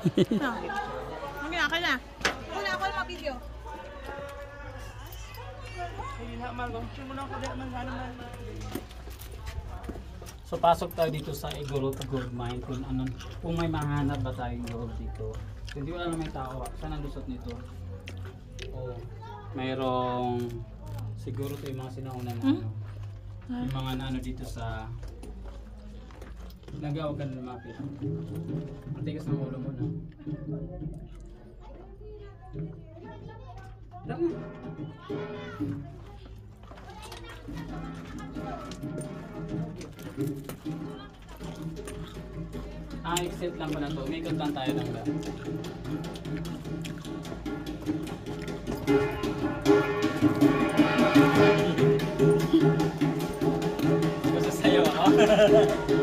Ang akin na. Wala ako na video. So pasok tayo dito sa Igorot Gold Mine kung may mahanap ba tayong gold dito. Hindi ko alam may tao. Saan ang lusot nito? Oh, mayroong siguro ito yung mga sinauna na ano. Yung mga ano dito sa nagawag ka na lumapit. Ang tigas ng ulo mo na. Dami. Exit lang pala to. May ikot lang tayo lang ba? Gusto sa'yo ako.